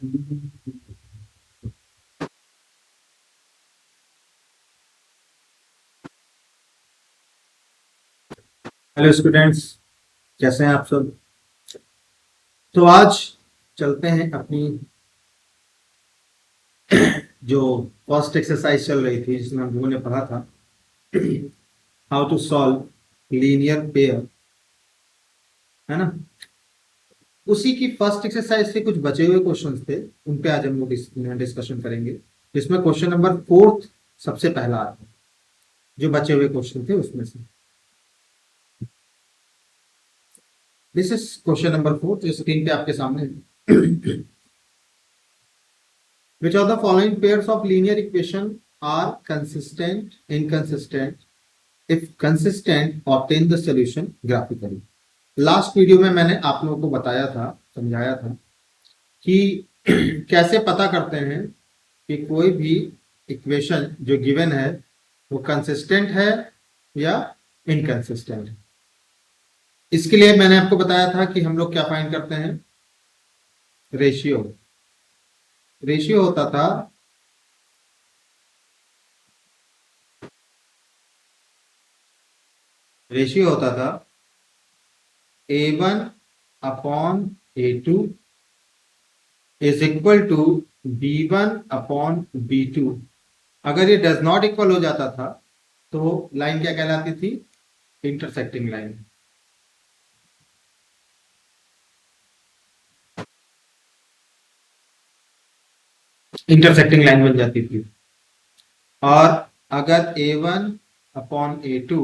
Hello students, कैसे हैं आप सब। तो आज चलते हैं अपनी जो फर्स्ट एक्सरसाइज चल रही थी जिसमें हम लोगों ने पढ़ा था how to solve linear pair, है ना। उसी की फर्स्ट एक्सरसाइज से कुछ बचे हुए क्वेश्चंस थे, उन पे आज हम लोग डिस्कशन करेंगे, जिसमें क्वेश्चन नंबर फोर्थ सबसे पहला आता है जो बचे हुए क्वेश्चन थे उसमें से। This is question number fourth जो स्क्रीन पे आपके सामने है। Which of the following pairs of linear equation are consistent, inconsistent? If consistent, obtain the solution graphically. Last video में मैंने आप लोगों को बताया था, समझाया था कि कैसे पता करते हैं कि कोई भी इक्वेशन जो गिवन है वो कंसिस्टेंट है या इनकंसिस्टेंट है। इसके लिए मैंने आपको बताया था कि हम लोग क्या फाइंड करते हैं, रेशियो। रेशियो होता था A1 upon A2 is equal to B1 upon B2। अगर ये डज नॉट इक्वल हो जाता था तो लाइन क्या कहलाती थी, इंटरसेक्टिंग लाइन। इंटरसेक्टिंग लाइन बन जाती थी। और अगर A1 upon A2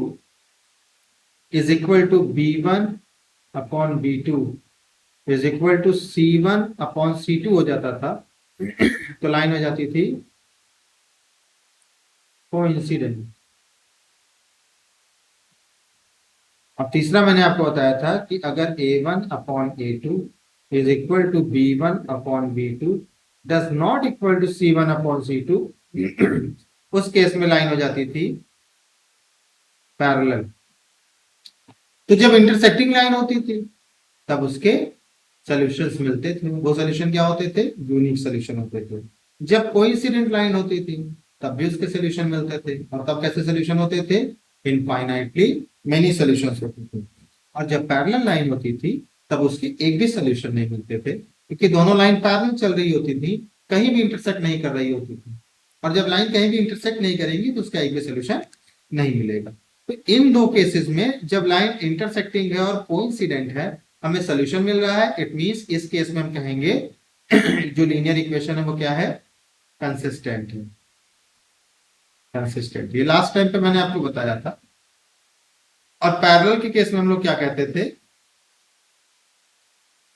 is equal to B1 upon B2 is equal to C1 upon C2 हो जाता था तो लाइन हो जाती थी कोइंसिडेंट। और तीसरा मैंने आपको बताया था कि अगर A1 upon A2 is equal to B1 upon B2 does not equal to C1 upon C2 उस केस में लाइन हो जाती थी पैरेलल। तो जब इंटरसेक्टिंग लाइन होती थी तब उसके सॉल्यूशंस मिलते थे। वो सॉल्यूशन क्या होते थे, यूनिक सॉल्यूशन होते थे। जब कोइंसिडेंट लाइन होती थी तब भी उसके सॉल्यूशन मिलते थे, और तब कैसे सॉल्यूशन होते थे, इनफाइनाइटली मेनी सॉल्यूशंस होते थे। और जब पैरेलल लाइन होती थी तब उसके एक भी सॉल्यूशन नहीं मिलते थे, क्योंकि दोनों लाइन पैरेलल चल रही होती थी, कहीं भी इंटरसेक्ट नहीं कर रही होती थी। और जब लाइन कहीं भी इंटरसेक्ट नहीं करेंगी तो उसका एक भी सॉल्यूशन नहीं मिलेगा। तो इन दो केसेस में जब लाइन इंटरसेक्टिंग है और कोइंसिडेंट है, हमें सॉल्यूशन मिल रहा है। इट मींस इस केस में हम कहेंगे जो लीनियर इक्वेशन है वो क्या है, कंसिस्टेंट है। कंसिस्टेंट, ये लास्ट टाइम पे मैंने आपको बताया था। और पैरेलल के केस में हम लोग क्या कहते थे,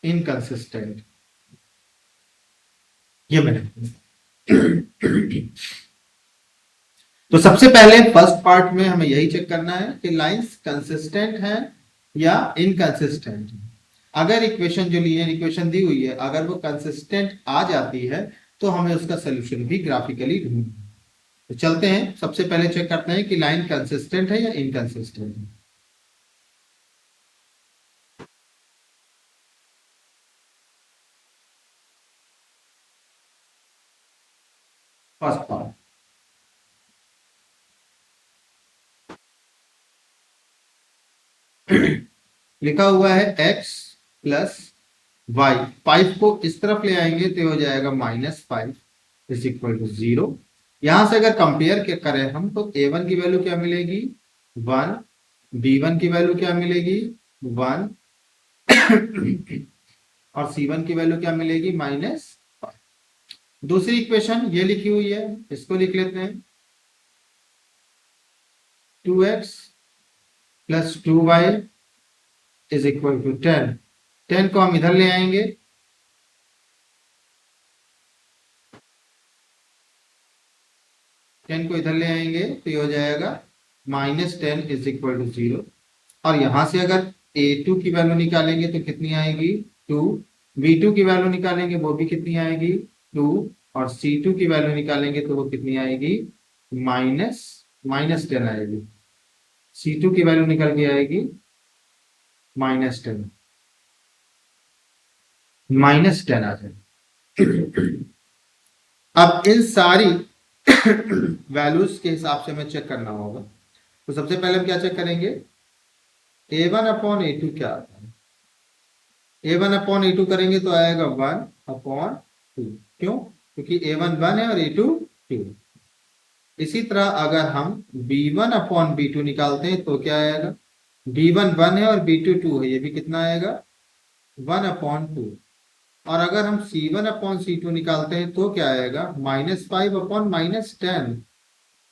इनकंसिस्टेंट। ये मैंने तो सबसे पहले फर्स्ट पार्ट में हमें यही चेक करना है कि लाइंस कंसिस्टेंट है या इनकंसिस्टेंट। अगर इक्वेशन जो लीनियर इक्वेशन दी हुई है अगर वो कंसिस्टेंट आ जाती है तो हमें उसका सोल्यूशन भी ग्राफिकली ढूंढना है। तो चलते हैं, सबसे पहले चेक करते हैं कि लाइन कंसिस्टेंट है या इनकंसिस्टेंट है। फर्स्ट पार्ट लिखा हुआ है x प्लस वाई। 5 को इस तरफ ले आएंगे तो हो जाएगा -5 इज इक्वल टू 0। यहां से अगर कंपेयर करें हम तो a1 की वैल्यू क्या मिलेगी, 1। b1 की वैल्यू क्या मिलेगी, 1। और c1 की वैल्यू क्या मिलेगी, -5। दूसरी इक्वेशन ये लिखी हुई है, इसको लिख लेते हैं 2x plus 2y is equal to 10। 10 को हम इधर ले आएंगे, 10 को इधर ले आएंगे तो ये हो जाएगा -10 इज इक्वल टू 0। और यहां से अगर a2 की वैल्यू निकालेंगे तो कितनी आएगी, 2। b2 की वैल्यू निकालेंगे वो भी कितनी आएगी, 2। और c2 की वैल्यू निकालेंगे तो वो कितनी आएगी, माइनस माइनस 10 आएगी। c2 की वैल्यू निकल के आएगी -10, -10 आ जाएगी। अब इन सारी वैल्यूज के हिसाब से हमें चेक करना होगा। तो सबसे पहले हम क्या चेक करेंगे, a1/a2 क्या आता है। a1/a2 करेंगे तो आएगा 1/2। क्यों? क्योंकि a1 1 है और a2 2। इसी तरह अगर हम b1/b2 निकालते हैं तो क्या आएगा, b1 1 है और b2 2 है, ये भी कितना आएगा 1/2। और अगर हम c1/c2 निकालते हैं तो क्या आएगा, -5/-10।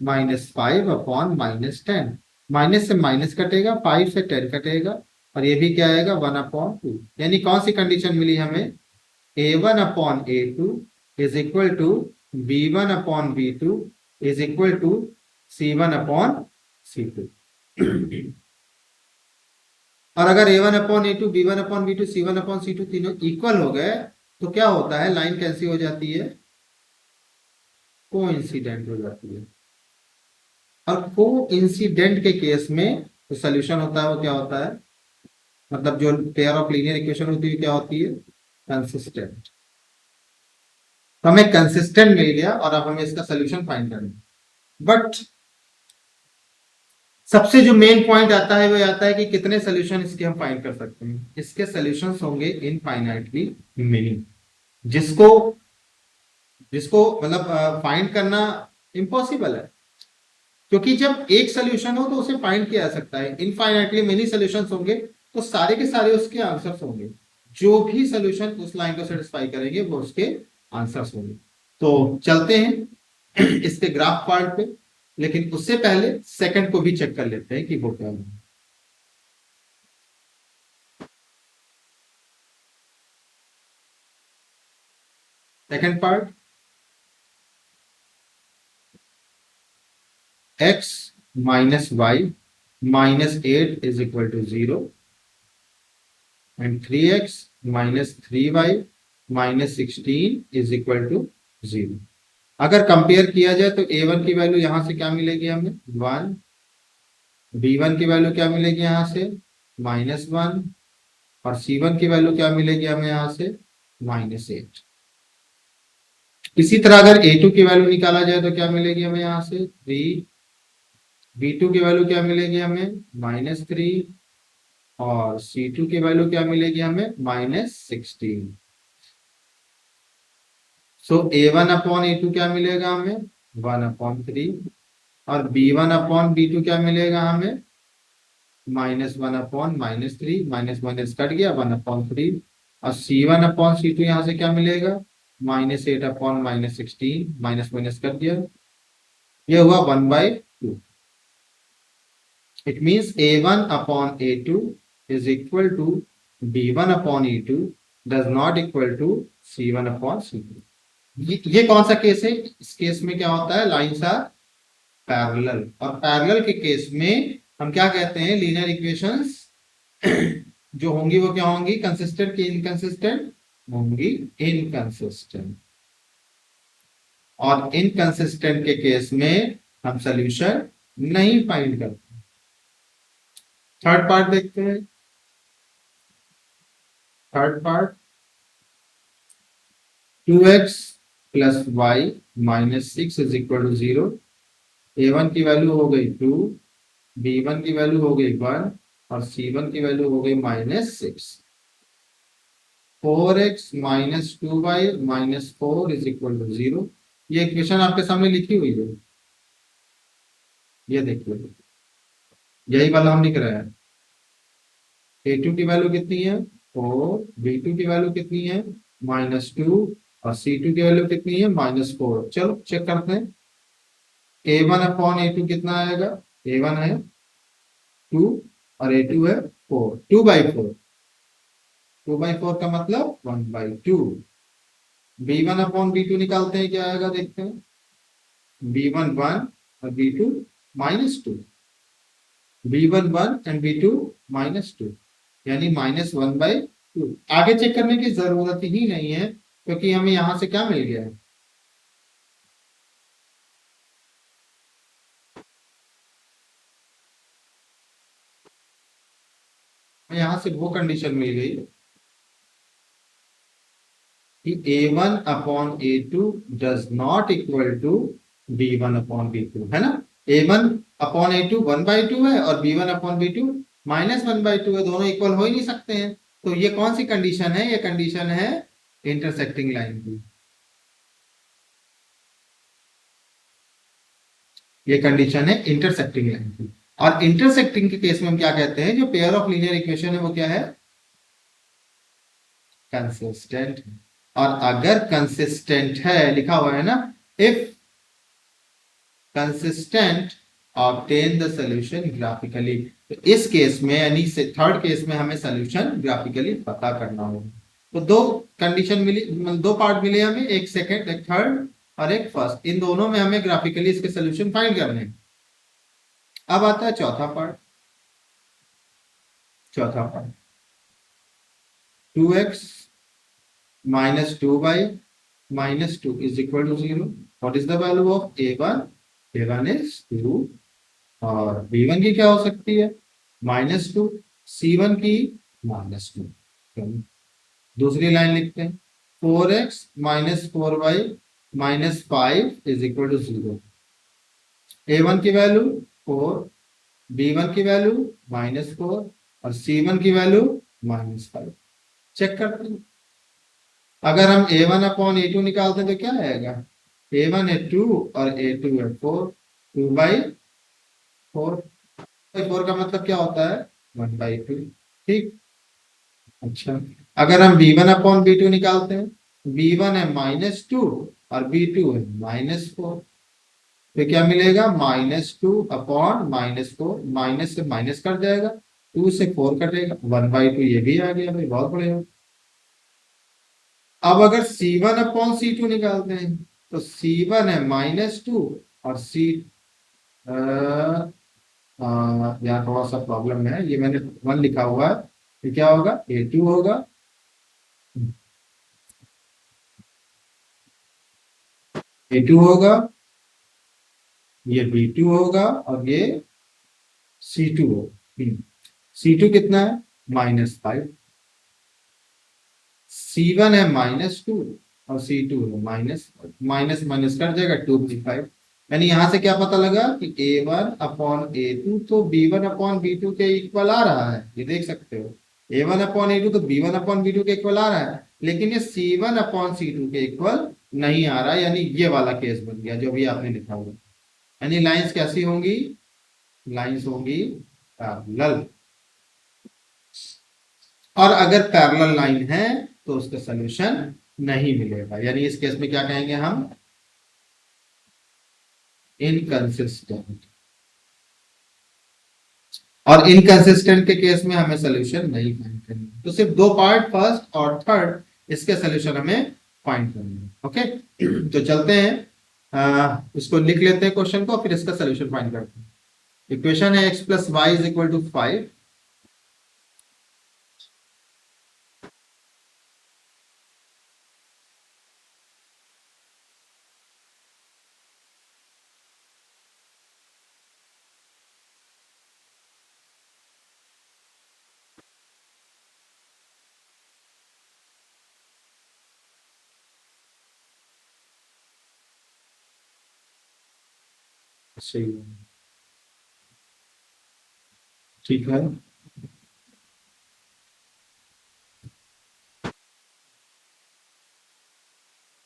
-5/-10, माइनस से माइनस कटेगा, 5 से 10 कटेगा, और ये भी क्या आएगा 1/2। यानी कौन सी कंडीशन मिली हमें, a1/a2 is equal to b1/b2 is equal to c1/c2। और अगर a1/a2 b1/b2 c1/c2 तीनों इक्वल हो गए तो क्या होता है, लाइन कैसी हो जाती है, कोइंसिडेंट हो जाती है। और कोइंसिडेंट के केस में जो सोल्यूशन होता है वो क्या होता है, मतलब जो पेयर ऑफ लीनियर इक्वेशन होती है क्या होती है, कंसिस्टेंट। तो हमें कंसिस्टेंट मिल गया और अब हमें इसका सोल्यूशन फाइंड करना है। बट सबसे जो मेन पॉइंट आता है वो आता है कि कितने सोल्यूशन इसके हम फाइंड कर सकते हैं। इसके सोल्यूशंस होंगे इनफाइनाइटली मेनी, जिसको जिसको मतलब फाइंड करना इम्पॉसिबल है। क्योंकि जब एक सोल्यूशन हो तो उसे फाइंड किया जा सकता है, इनफाइनाइटली मेनी सॉल्यूशंस होंगे तो सारे के सारे उसके आंसर्स होंगे। जो भी सोल्यूशन उस लाइन को सेटिस्फाई करेंगे वो उसके आंसर्स होंगे। तो चलते हैं इसके ग्राफ पार्ट पे, लेकिन उससे पहले सेकंड को भी चेक कर लेते हैं कि वो क्या है। Second part, x -y -8 is equal to 0 and 3x -3y -16 is equal to 0। अगर कंपेयर किया जाए तो a1 की वैल्यू यहां से क्या मिलेगी हमें 1, b1 की वैल्यू क्या मिलेगी यहां से -1, और c1 की वैल्यू क्या मिलेगी हमें यहां से -8। इसी तरह अगर a2 की वैल्यू निकाला जाए तो क्या मिलेगी हमें यहां से 3, b2 की वैल्यू क्या मिलेगी हमें -3, और c2 की वैल्यू क्या मिलेगी हमें -16। सो a1/a2 क्या मिलेगा हमें 1/3, और b1/b2 क्या मिलेगा हमें -1/-3, माइनस माइनस कट गया 1/3, और c1/c2 यहां से क्या मिलेगा -8/-16, माइनस माइनस कट गया, ये हुआ 1/2। It means a1/a2 is equal to b1/a2 does not equal to c1/c2। ये कौन सा केस है, इस केस में क्या होता है, लाइंस आर पैरेलल, और पैरेलल के केस में हम क्या कहते हैं, लीनियर इक्वेशंस जो होंगी वो क्या होंगी, कंसिस्टेंट की इनकंसिस्टेंट होंगी, इनकंसिस्टेंट। और इनकंसिस्टेंट के केस में हम सॉल्यूशन नहीं फाइंड करते। थर्ड पार्ट देखते हैं। Third part 2x + y-6 is equal to 0। a1 की वैल्यू हो गई 2, b1 की वैल्यू हो गई 1, और c1 की वैल्यू हो गई -6। 4x - 2y -4 is equal to 0। ये इक्वेशन आपके सामने लिखी हुई है, ये देखिए, यही वाला हम लिख रहे हैं। a2 की वैल्यू कितनी है 4, b2 की वैल्यू कितनी है -2, और c2 की वैल्यू कितनी है -4। चलो चेक करते हैं, a1/a2 कितना आएगा, a1 है 2 और a2 है 4, 2/4। 2/4 का मतलब 1/2। b1/b2 निकालते हैं, क्या आएगा देखते हैं, b1 1 और b2 -2, b1 1 एंड b2 -2, यानी -1/2। आगे चेक करने की जरूरत ही नहीं है क्योंकि हमें यहां से क्या मिल गया है, हमें यहां से वो कंडीशन मिल गई कि A1 upon A2 does not equal to B1 upon B2, है ना। A1 अपॉन A2 1/2 है और B1 अपॉन B2 -1/2 है, दोनों इक्वल हो ही नहीं सकते हैं। तो ये कौन सी कंडीशन है? ये कंडीशन है इंटरसेक्टिंग लाइन की। ये कंडीशन है इंटरसेक्टिंग लाइन की। और इंटरसेक्टिंग के केस में हम क्या कहते हैं? जो पेयर ऑफ लीनियर इक्वेशन है वो क्या है? कंसिस्टेंट। और अगर कंसिस्टेंट है, लिखा हुआ है ना, if consistent obtain the solution graphically. तो इस केस में यानी से थर्ड केस में हमें सॉल्यूशन ग्राफिकली पता करना होगा। तो दो कंडीशन मिली, मतलब दो पार्ट मिले हमें, एक सेकंड, एक थर्ड और एक फर्स्ट। इन दोनों में हमें ग्राफिकली इसके सॉल्यूशन फाइंड करने हैं। अब आता है चौथा पार्ट। चौथा part 2x -2y -2 is equal to 0. What is the value of a1? a1 is 2 और b1 की क्या हो सकती है? -2, c1 की -2। दूसरी लाइन लिखते हैं 4x -4y -5 is equal to 0। a1 की वैल्यू 4, b1 की वैल्यू -4 और c1 की वैल्यू -5। चेक करते हैं। अगर हम a1 अपॉन a2 निकालते हैं तो क्या आएगा? a1 है 2 और a2 है 4, 2/4। 4 का मतलब क्या होता है? 1/2। ठीक। अच्छा, अगर हम b1 अपॉन b2 निकालते हैं, b1 है -2 और b2 है -4, तो क्या मिलेगा? -2 अपॉन -4, माइनस से माइनस कट जाएगा, 2 से 4 कटेगा, 1/2 ये भी आ गया भाई, बहुत बढ़िया। अब अगर C1 अपॉन C2 निकालते हैं तो C1 है -2 और यहाँ थोड़ा सा प्रॉब्लम है, ये मैंने 1 लिखा हुआ है, ये क्या होगा? A2 होगा। A2 होगा, ये B2 होगा और ये C2 होगा। C2 कितना है? -5। C1 है -2 और C2 है माइनस माइनस कट जाएगा, 2/5। यानी यहां से क्या पता लगा कि A1 अपॉन A2 तो B1 अपॉन B2 के इक्वल आ रहा है, ये देख सकते हो। A1 अपॉन A2 तो B1 अपॉन B2 के इक्वल आ रहा है, लेकिन ये C1 अपॉन C2 के इक्वल नहीं आ रहा है, यानी ये वाला केस बन गया जो भी आपने लिखा हुआ। यानी लाइंस कैसी होंगी? लाइंस होंगी पैरेलल। और अगर पैरेलल लाइन है तो उसका सॉल्यूशन नहीं मिलेगा, यानी इस केस में क्या कहेंगे हम? इनकंसिस्टेंट। और इनकंसिस्टेंट के केस में हमें सॉल्यूशन नहीं फाइंड करना, तो सिर्फ दो पार्ट, फर्स्ट और थर्ड, इसके सॉल्यूशन हमें फाइंड करना है। ओके, तो चलते हैं, इसको लिख लेते हैं क्वेश्चन को, फिर इसका सॉल्यूशन फाइंड करते हैं। इक्वेशन है x + y = 5। सही है, ठीक है।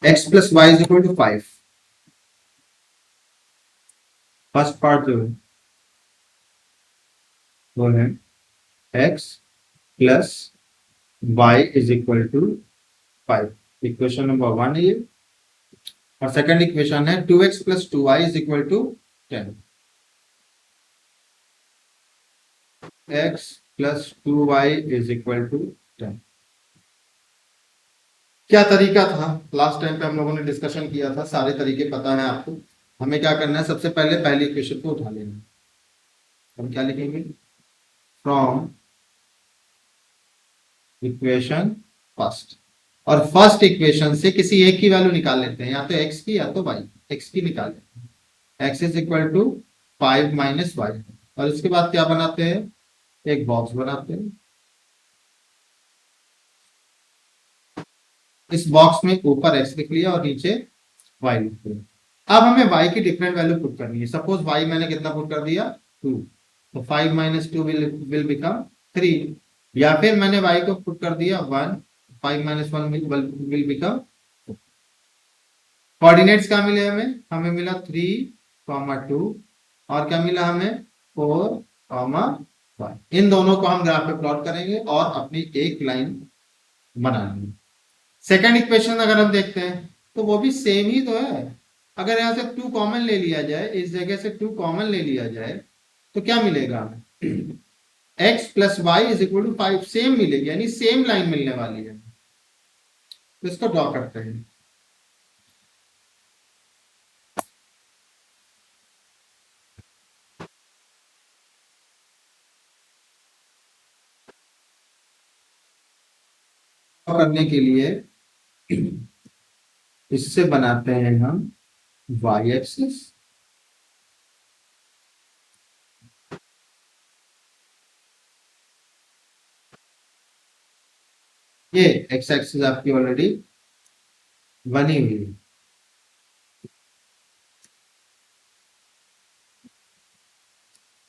x + y = 5। फर्स्ट पार्ट जो है वो है x + y = 5। इक्वेशन नंबर 1 है ये। और सेकंड इक्वेशन है 2x + 2y = 10। x + 2y = 10। क्या तरीका था? लास्ट टाइम पे हम लोगों ने डिस्कशन किया था, सारे तरीके पता है आपको। हमें क्या करना है? सबसे पहले पहली इक्वेशन को उठा लेना है। हम क्या लिखेंगे? From equation first. और फर्स्ट इक्वेशन से किसी एक की वैल्यू निकाल लेते हैं, या तो x की या तो y। x की निकाल लेते हैं, x = 5 - y। और इसके बाद क्या बनाते हैं? एक बॉक्स बनाते हैं। इस बॉक्स में ऊपर x लिख लिया और नीचे y लिख लिया। अब हमें y की डिफरेंट वैल्यू पुट करनी है। सपोज y मैंने कितना पुट कर दिया 2, तो 5 माइनस 2 विल बिकम 3, या फिर मैंने y को पुट कर दिया 1, 5 माइनस 1 विल बिकम। कोऑर्डिनेट्स क्या मिले हमें? हमें मिला 3, 2 और क्या मिला हमें 4, 1। इन दोनों को हम ग्राफ पे प्लॉट करेंगे और अपनी एक लाइन बनाएंगे। सेकंड इक्वेशन अगर हम देखते हैं तो वो भी सेम ही तो है। अगर यहां से 2 कॉमन ले लिया जाए, इस जगह से 2 कॉमन ले लिया जाए तो क्या मिलेगा हमें? x plus y is equal to 5, same मिलेगी, यानी सेम लाइन मिलने वाली है। तो इसको ड्रॉ करते हैं। करने के लिए इससे बनाते हैं हम y एक्सिस, ये x एक्सिस आपकी ऑलरेडी बनी हुई है।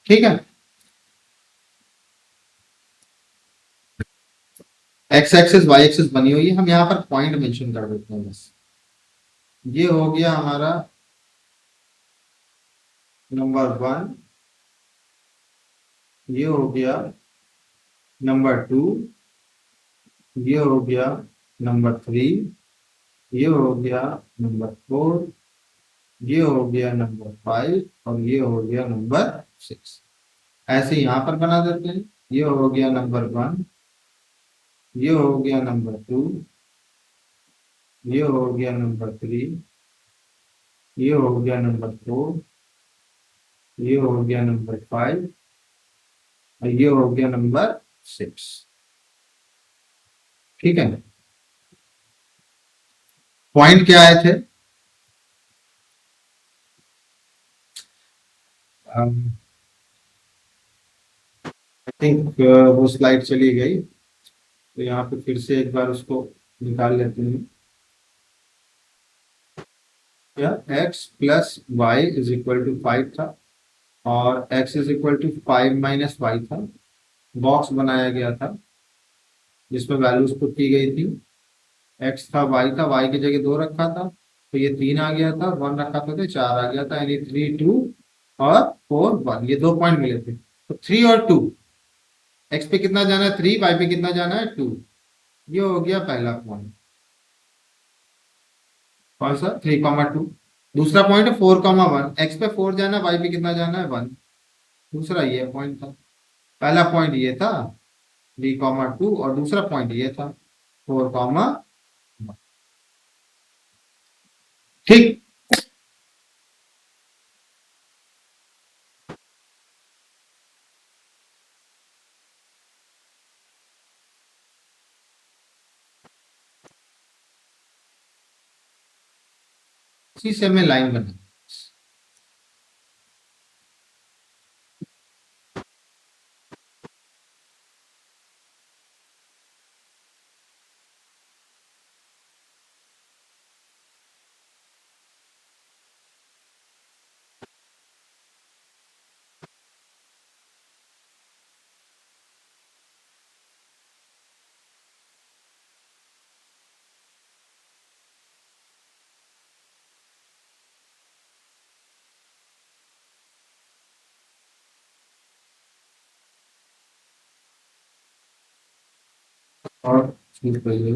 ठीक है, x एक्सिस y एक्सिस बनी हुई है। हम यहाँ पर पॉइंट मेंशन कर देते हैं बस। ये हो गया हमारा नंबर 1, ये हो गया नंबर 2, ये हो गया नंबर 3, ये हो गया नंबर 4, ये हो गया नंबर 5 और ये हो गया नंबर 6। ऐसे यहां पर बना देते हैं। ये हो गया नंबर 1, ये हो गया नंबर 2, ये हो गया नंबर 3, ये हो गया नंबर 4, ये हो गया नंबर 5 और ये हो गया नंबर 6। ठीक है, पॉइंट क्या आए थे? आई थिंक वो स्लाइड चली गई, तो यहाँ पे फिर से एक बार उसको निकाल लेते हैं। या x plus y is equal to 5 था और x is equal to 5 minus y था। बॉक्स बनाया गया था जिसमें वैल्यूज पुट की गई थी। x था, y था, y की जगह 2 रखा था तो ये 3 आ गया था, 1 रखा था तो 4 आ गया था, यानी 3, 2 और 4, 1। ये 2 पॉइंट मिले थे। तो 3 और 2, x पे कितना जाना है 3, y पे कितना जाना है 2। ये हो गया पहला पॉइंट। कौन सा? 3, 2। दूसरा पॉइंट है 4, 1। एक्स पे 4 जाना है, वाई पे कितना जाना है 1। दूसरा ये पॉइंट था। पहला पॉइंट ये था 3, 2 और दूसरा पॉइंट ये था 4, 1। ठीक, इसी से हमें लाइन बना। और चीज पहले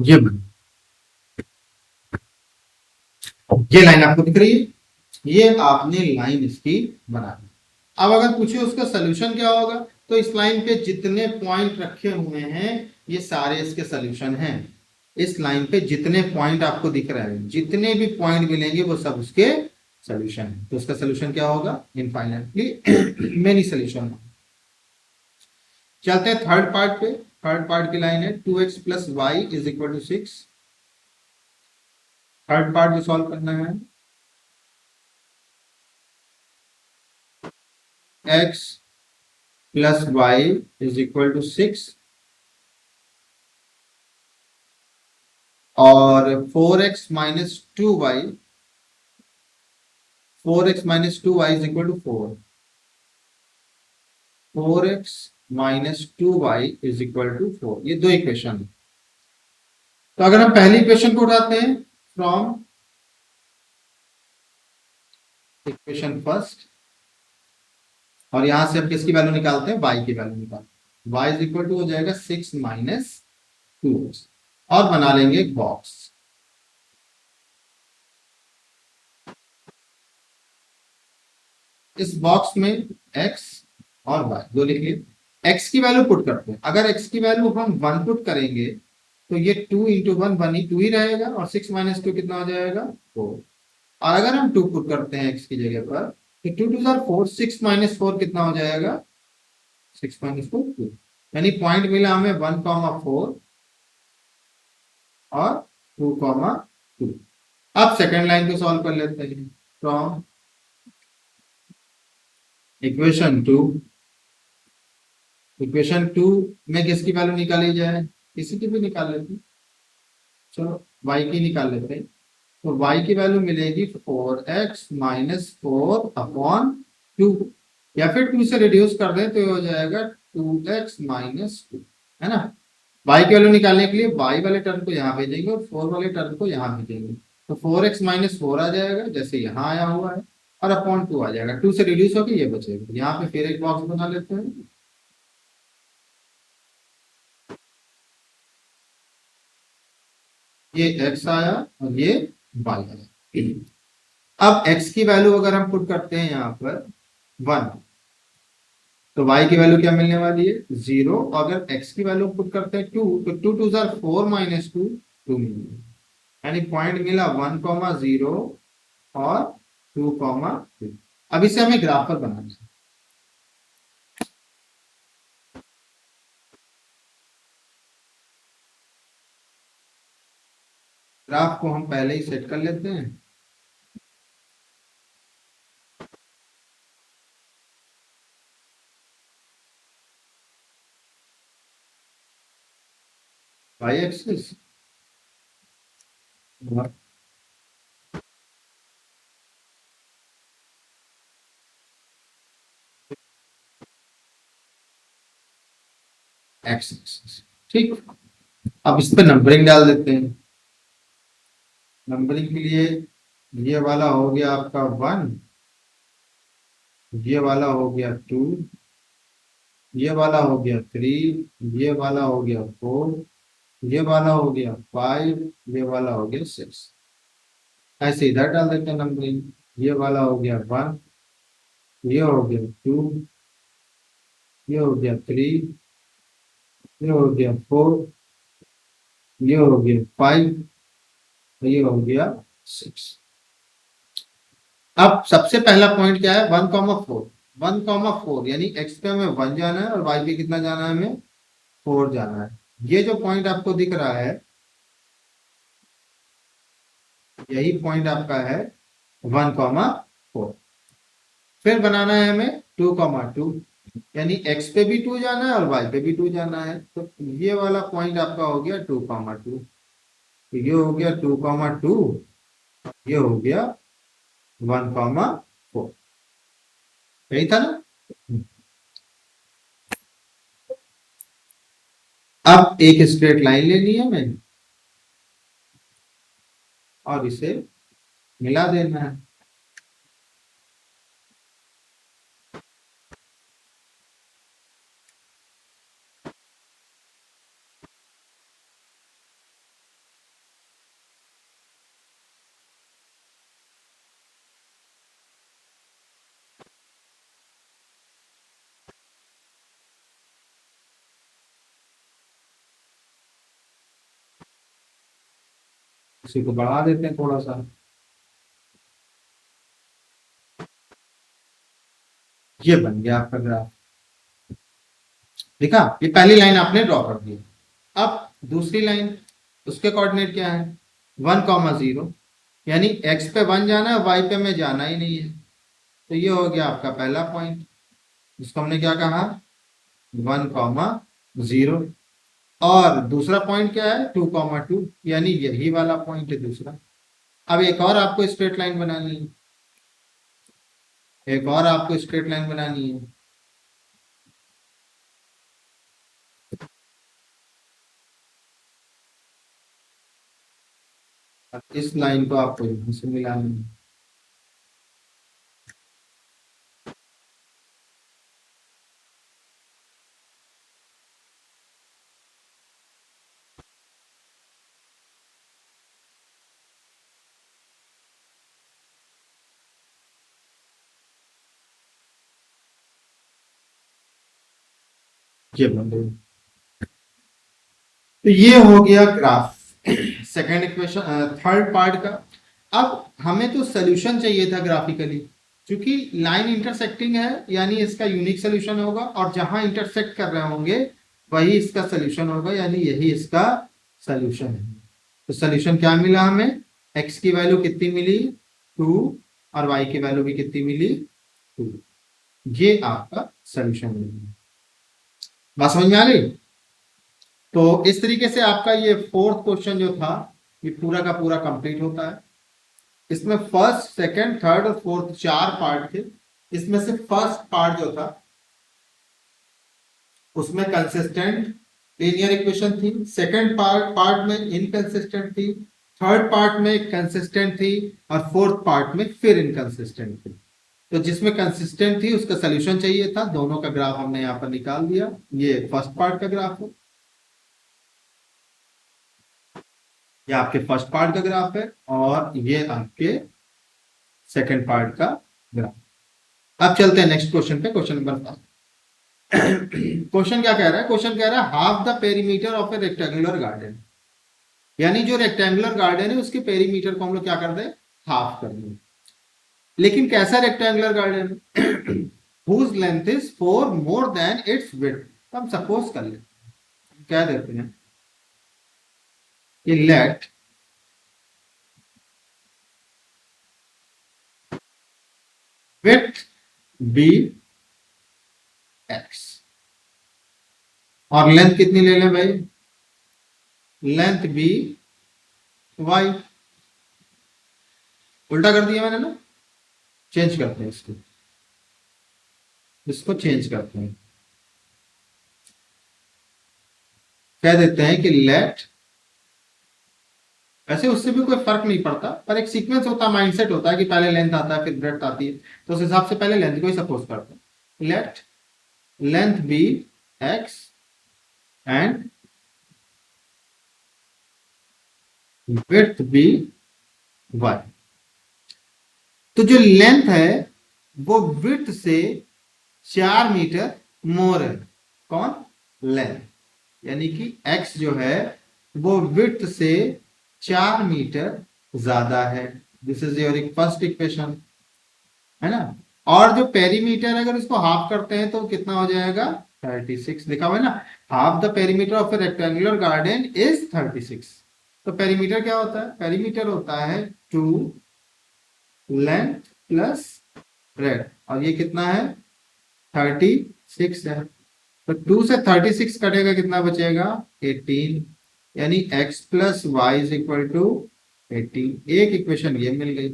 ये ये लाइन आपको दिख रही है, ये आपने लाइन इसकी बना दी। अब अगर पूछे उसका सोल्यूशन क्या होगा, तो इस लाइन पे जितने पॉइंट रखे हुए हैं ये सारे इसके सोल्यूशन हैं। इस लाइन पे जितने पॉइंट आपको दिख रहे हैं, जितने भी पॉइंट मिलेंगे वो सब उसके सोल्यूशन है। तो उसका सोल्यूशन क्या होगा? Infinitely many solution. चलते हैं थर्ड पार्ट पे। थर्ड पार्ट की लाइन है 2x plus y is equal to 6। Third part जो सॉल्व करना है, x plus y is equal to 6 और 4x minus 2y, 4x minus 2y is equal to 4। 4x minus 2y is equal to 4। ये दो equation है। तो अगर हम पहली इक्वेशन को उठाते हैं फ्रॉम इक्वेशन फर्स्ट, और यहां से हम किसकी वैल्यू निकालते हैं? y की वैल्यू निकालते हैं। y इज इक्वल टू हो जाएगा 6 माइनस 2x और बना लेंगे एक बॉक्स। इस बॉक्स में x और y दो लिखिए। x की वैल्यू पुट करते हैं। अगर x की वैल्यू हम 1 पुट करेंगे तो ये 2 इंटू 1 1 ही 2 ही रहेगा और 6 माइनस 2 कितना हो जाएगा? 4। और अगर हम 2 पुट करते हैं x की जगह पर तो 2 टू 4, 6 माइनस 4 कितना हो जाएगा? 6 माइनस 4 2। यानी पॉइंट मिला हमें 1,4 और 2,2। अब सेकेंड लाइन को सॉल्व कर लेते हैं फ्रॉम इक्वेशन 2। इक्वेशन 2 में किसकी वैल्यू निकाली जाए? किसी की भी निकाल लेते हैं। चलो y की निकाल लेते हैं। तो y की वैल्यू मिलेगी 4x माइनस 4 अपॉन 2, या फिर 2 से रिड्यूस कर दें तो ये हो जाएगा 2x माइनस 2, है ना। y की वैल्यू निकालने के लिए y वाले टर्म को यहाँ भेजेंगे और 4 वाले टर्म को यहाँ भेजेंगे। तो 4x माइनस 4 आ जाएगा जैसे यहाँ आया हुआ है, और अपॉन 2 आ जाएगा। 2 से रिड्यूस होकर ये बचेगा। यहाँ पे फिर एक बॉक्स बना लेते हैं। ये x आया और ये y आया। अब x की वैल्यू अगर हम पुट करते हैं यहाँ पर 1, तो y की वैल्यू क्या मिलने वाली है? 0। अगर x की वैल्यू पुट करते हैं 2, तो 2 टू 4 माइनस 2 2 मिलेगा। यानी पॉइंट मिला 1,0 और 2,2। अब इसे हमें ग्राफ पर बनाना है। ग्राफ को हम पहले ही सेट कर लेते हैं। y एक्सिस और x एक्सिस। ठीक, अब इस पे नंबरिंग डाल देते हैं। नंबरिंग के लिए ये वाला हो गया आपका 1, ये वाला हो गया 2, ये वाला हो गया 3, ये वाला हो गया 4, ये वाला हो गया 5, ये वाला हो गया 6। ऐसे इधर डाल देते हैं नंबरिंग। ये वाला हो गया 1, ये हो गया 2, ये हो गया 3, ये हो गया 4, ये हो गया 5, ये हो गया 6। अब सबसे पहला पॉइंट क्या है? 1,4। 1,4 यानी x पे हमें 1 जाना है और y पे कितना जाना है? हमें 4 जाना है। ये जो पॉइंट आपको दिख रहा है, यही पॉइंट आपका है 1,4। फिर बनाना है हमें 2,2, यानी x पे भी 2 जाना है और y पे भी 2 जाना है। तो ये वाला पॉइंट आपका हो गया 2,2। ये हो गया 2,2, ये हो गया 1,4। यही था ना। अब एक स्ट्रेट लाइन लेनी है हमें और इसे मिला देना है। इसी को बढ़ा देते हैं थोड़ा सा। ये बन गया आपका ग्राफ। देखा, ये पहली लाइन आपने ड्रॉ कर दी। अब दूसरी लाइन, उसके कोऑर्डिनेट क्या है, 1,0, यानी x पे 1 जाना है, y पे में जाना ही नहीं है। तो ये हो गया आपका पहला पॉइंट, जिसको हमने क्या कहा, 1,0। और दूसरा पॉइंट क्या है, 2,2, यानी यही वाला पॉइंट है दूसरा। अब एक और आपको स्ट्रेट लाइन बनानी है, एक और आपको स्ट्रेट लाइन बनानी है। अब इस लाइन को आपको यहां से मिलाना है। ये बन गई। तो ये हो गया graph, second equation, third part का। अब हमें तो सोल्यूशन चाहिए था ग्राफिकली, क्योंकि लाइन इंटरसेक्टिंग है, यानी इसका यूनिक सोल्यूशन होगा, और जहां इंटरसेक्ट कर रहे होंगे वही इसका सोल्यूशन होगा, यानी यही इसका सोल्यूशन है। तो सोल्यूशन क्या मिला हमें, x की वैल्यू कितनी मिली, 2, और y की वैल्यू भी कितनी मिली, 2। ये आपका सोल्यूशन मिला। बात समझ में आ गई। तो इस तरीके से आपका ये फोर्थ क्वेश्चन जो था, ये पूरा का पूरा कंप्लीट होता है। इसमें फर्स्ट, सेकंड, थर्ड और फोर्थ 4 पार्ट थे। इसमें से फर्स्ट पार्ट जो था उसमें कंसिस्टेंट लीनियर इक्वेशन थी, सेकंड पार्ट में इनकंसिस्टेंट थी, थर्ड पार्ट में कंसिस्टेंट थी, और फोर्थ पार्ट में फिर इनकंसिस्टेंट थी। तो जिसमें कंसिस्टेंट थी उसका सोल्यूशन चाहिए था, दोनों का ग्राफ हमने यहां पर निकाल दिया। ये फर्स्ट पार्ट का ग्राफ है, ये आपके फर्स्ट पार्ट का ग्राफ है, और ये आपके सेकंड पार्ट का ग्राफ। अब चलते हैं नेक्स्ट क्वेश्चन पे, क्वेश्चन नंबर 5। क्वेश्चन क्या कह रहा है, क्वेश्चन कह रहा है half the perimeter of A rectangular garden, यानी जो रेक्टेंगुलर गार्डन है उसके पेरीमीटर को हम लोग क्या कर दें, हाफ कर दें। लेकिन कैसा rectangular garden, whose length is 4 more than its width। तो हम सपोज कर लेते हैं, क्या देते हैं कि लेट width बी x, और लेंथ कितनी ले लें भाई, लेंथ बी y। उल्टा कर दिया मैंने ना, चेंज करते हैं इसको, इसको चेंज करते हैं, कह देते हैं कि लेट, वैसे उससे भी कोई फर्क नहीं पड़ता, पर एक सीक्वेंस होता है, माइंडसेट होता है कि पहले लेंथ आता है फिर ब्रेड्थ आती है, तो उस हिसाब से पहले लेंथ को ही सपोज करते हैं। Let length be x and width be y। तो जो लेंथ है वो विड्थ से 4 मीटर मोर है, कौन, लेंथ, यानी कि x जो है वो विड्थ से 4 मीटर ज्यादा है। This is your first equation, है ना। और जो पेरीमीटर, अगर इसको हाफ करते हैं तो कितना हो जाएगा, 36 लिखा हुआ है ना। Half the perimeter of A rectangular garden is 36। तो पेरीमीटर क्या होता है, पेरीमीटर होता है 2 लेंथ प्लस ब्रेड्थ, और ये कितना है, 36 है। तो 2 से 36 कटेगा, कितना बचेगा, 18, यानी x plus y is equal to 18। एक इक्वेशन ये मिल गई।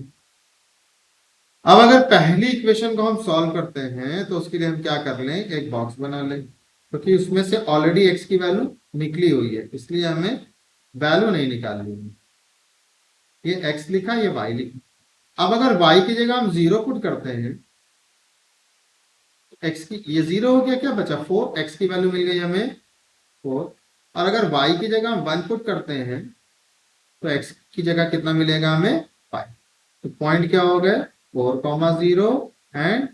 अब अगर पहली इक्वेशन को हम सॉल्व करते हैं तो उसके लिए हम क्या कर लें, एक बॉक्स बना लें, क्योंकि उसमें से ऑलरेडी x की वैल्यू निकली हुई है, इसलिए हमें वैल्यू नहीं निकालनी है। ये x लिखा, ये y लिखा। अब अगर y की जगह हम 0 पुट करते हैं, x की ये 0 हो गया, क्या बचा 4, x की वैल्यू मिल गई हमें 4। और अगर y की जगह हम 1 पुट करते हैं तो x की जगह कितना मिलेगा हमें, 5। तो पॉइंट क्या हो गए, 4,0 एंड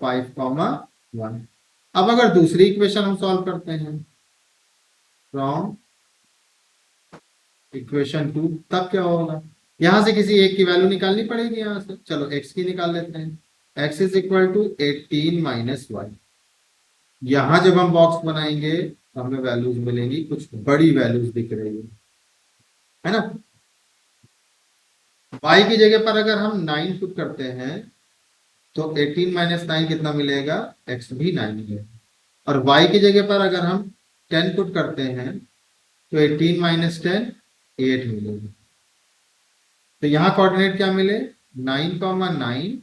5,1। अब अगर दूसरी इक्वेशन हम सॉल्व करते हैं फ्रॉम इक्वेशन 2, तब क्या होगा, यहां से किसी एक की वैल्यू निकालनी पड़ेगी, यहां से चलो एक्स की निकाल लेते हैं। X is equal to 18 - 1। यहां जब हम बॉक्स बनाएंगे तो हमें वैल्यूज मिलेंगी, कुछ बड़ी वैल्यूज दिख रही है ना। y की जगह पर अगर हम 9 पुट करते हैं तो 18 - 9 कितना मिलेगा, x भी 9 मिलेगा। और y की जगह पर अगर हम 10 पुट करते हैं तो 18 - 10 8 मिलेगा। तो यहाँ कोऑर्डिनेट क्या मिले, 9, 9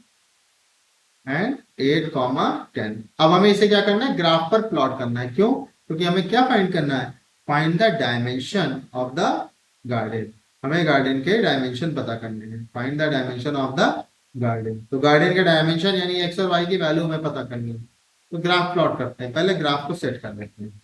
एंड 8, 10। अब हमें इसे क्या करना है, ग्राफ पर प्लॉट करना है। क्यों, क्योंकि हमें क्या फाइंड करना है, find the dimension of the garden. हमें गार्डन के डायमेंशन पता करने हैं, find the dimension of the garden. तो गार्डन के डायमेंशन यानी एक्स और वाई की वैल्यू हमें पता करनी है। तो ग्राफ प्लॉट करते हैं, पहले ग्राफ को सेट कर लेते हैं।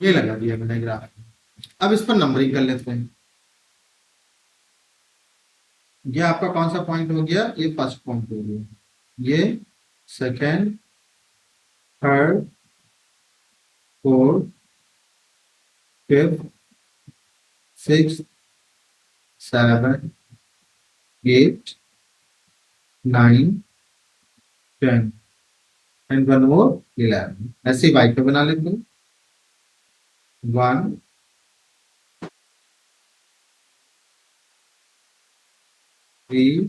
ये लगा दिया मैंने ग्राफ। अब इस पर नंबरिंग कर लेते हैं। ये आपका कौन सा पॉइंट हो गया, ये फर्स्ट पॉइंट हो गया, ये second, third, fourth, fifth, six, 7, 8, 9, 10 and 1 more 11। ऐसे ही बाइक पे बना लेते हैं। 1, 3,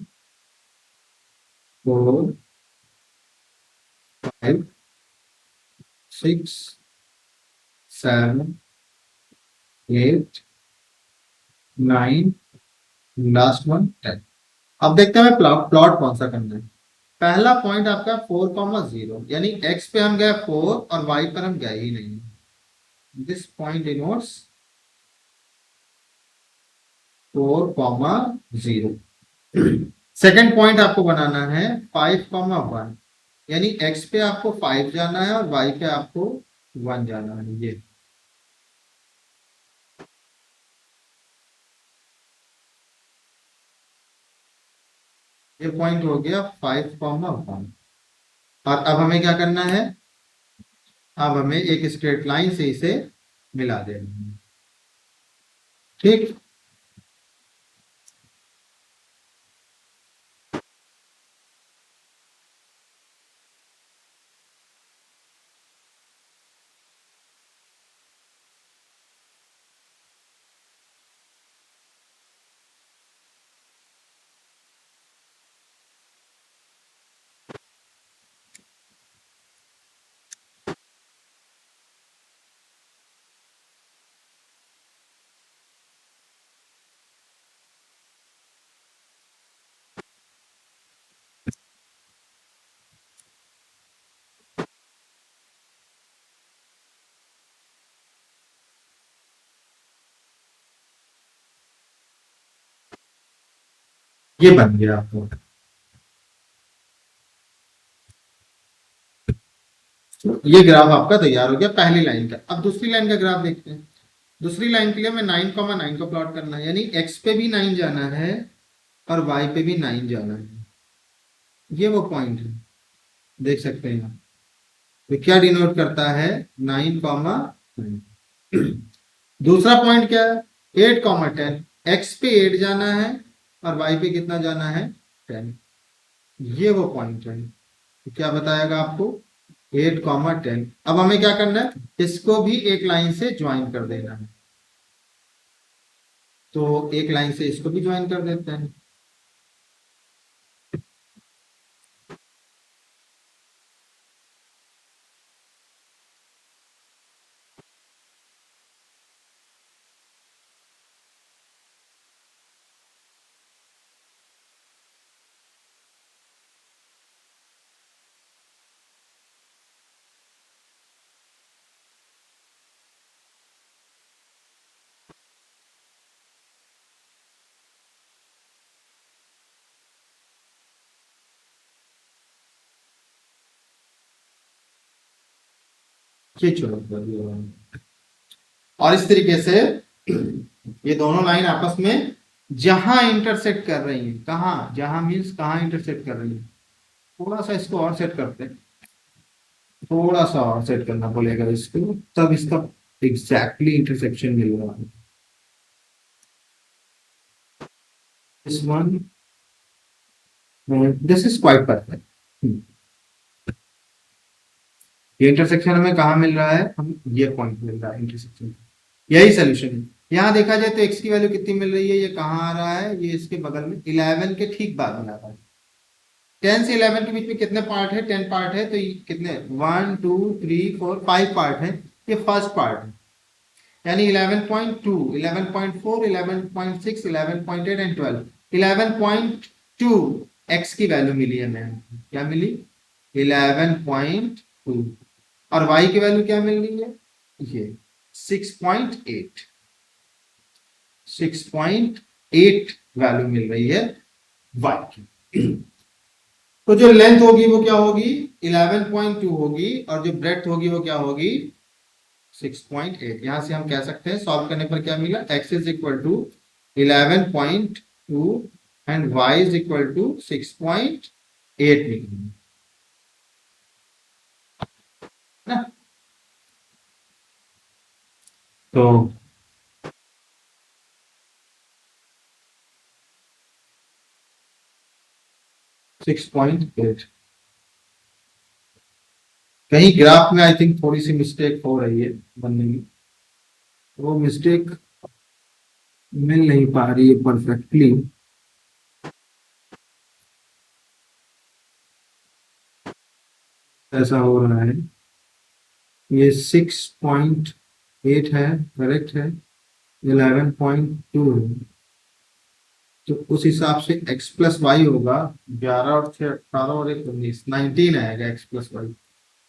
4, 5, 6, 7, 8, 9, लास्ट वन 10। अब देखते हैं हमें प्लॉट प्लॉट कौन सा करना है। पहला पॉइंट आपका 4, 0, यानी एक्स पे हम गए 4 और वाई पर हम गए ही नहीं। This point denotes 4, 0। Second point आपको बनाना है 5, 1, यानी एक्स पे आपको 5 जाना है और वाई पे आपको 1 जाना है। ये पॉइंट हो गया 5, 1। और अब हमें क्या करना है, अब हमें एक स्ट्रेट लाइन से इसे मिला देना है। ठीक, ये बन गया आपको। ये ग्राफ आपका तैयार हो गया पहली लाइन का। अब दूसरी लाइन का ग्राफ देखते हैं। दूसरी लाइन के लिए हमें 9, 9 को प्लॉट करना है, यानी एक्स पे भी 9 जाना है और वाई पे भी 9 जाना है। ये वो पॉइंट है, देख सकते हैं आप। तो क्या डिनोट करता है, 9, 9। दूसरा पॉइंट क्या है, 8, 10। एक्स पे 8 जाना है और वाई पे कितना जाना है, 10। ये वो पॉइंट है। तो क्या बताएगा आपको, 8, 10। अब हमें क्या करना है, इसको भी एक लाइन से ज्वाइन कर देना है। तो एक लाइन से इसको भी ज्वाइन कर देते हैं। ये छोड़ दिया। और इस तरीके से ये दोनों लाइन आपस में जहां इंटरसेक्ट कर रही है, कहा, जहां मीन्स कहां इंटरसेक्ट कर रही है, थोड़ा सा इसको और सेट करते हैं, थोड़ा सा और सेट करना पड़ेगा इसको, तब इसका एग्जैक्टली इंटरसेक्शन मिल रहा है। This one, this is quite perfect. ये इंटरसेक्शन हमें कहाँ मिल रहा है, हम ये पॉइंट मिल रहा है इंटरसेक्शन, यही सोल्यूशन है। यहाँ देखा जाए तो x की वैल्यू कितनी मिल रही है, ये कहाँ आ रहा है, ये इसके बगल में 11 के ठीक बाद में आ रहा है। 10 से 11 के बीच में कितने पार्ट है, 10 पार्ट है, तो ये कितने 1 2 3 4 5 पार्ट है, ये फर्स्ट पार्ट है, यानी 11.2 11.4 11.6 11.8 एंड 12 11.2 x की वैल्यू मिली है मैम, क्या मिली 11.2, और y की वैल्यू क्या मिल रही है, ये 6.8 वैल्यू मिल रही है y की। तो जो लेंथ होगी वो क्या होगी 11.2 होगी, और जो ब्रेड्थ होगी वो क्या होगी 6.8। यहां से हम कह सकते हैं सॉल्व करने पर क्या मिला, x is equal to 11.2 and y is equal to 6.8 निकली ना। तो 6.8, कहीं ग्राफ में आई थिंक थोड़ी सी मिस्टेक हो रही है बनने में, वो मिस्टेक मिल नहीं पा रही है परफेक्टली। ऐसा हो रहा है, ये 6.8 है, करेक्ट है, 11.2 है, तो उस हिसाब से x प्लस वाई होगा 11 और 6 18 और 1 19 19 आएगा x प्लस वाई,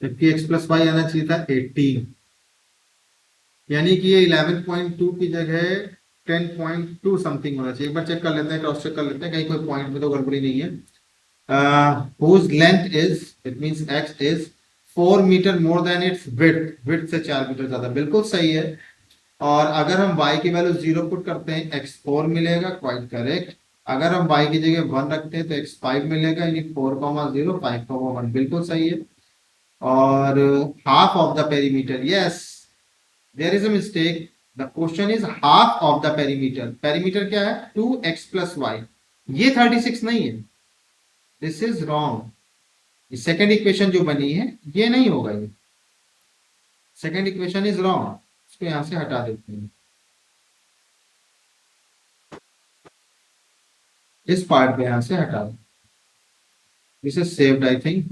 जबकि x प्लस वाई आना चाहिए था 18, यानी कि ये 11.2 की जगह 10.2 समथिंग होना चाहिए। एक बार चेक कर लेते हैं, क्रॉस चेक कर लेते हैं, कहीं कोई पॉइंट में तो गड़बड़ी नहीं है। whose length is, it means x is 4 metre more than its width से 4 मीटर ज्यादा, बिल्कुल सही है। और अगर हम y की वैल्यू 0 पुट करते हैं x 4 मिलेगा, क्वाइट करेक्ट। अगर हम y की जगह 1 रखते हैं तो x 5 मिलेगा, यानी 4,0 5,1 बिल्कुल सही है। और half of the perimeter, yes there is a mistake, the question is half of the perimeter, perimeter क्या है 2x प्लस वाई, ये 36 नहीं है, this is wrong. Second equation जो बनी है ये नहीं होगा, ये सेकेंड इक्वेशन इज रॉन्ग, इसको यहां से हटा देते हैं, इस पार्ट पे यहां से हटा दो, this is saved I think,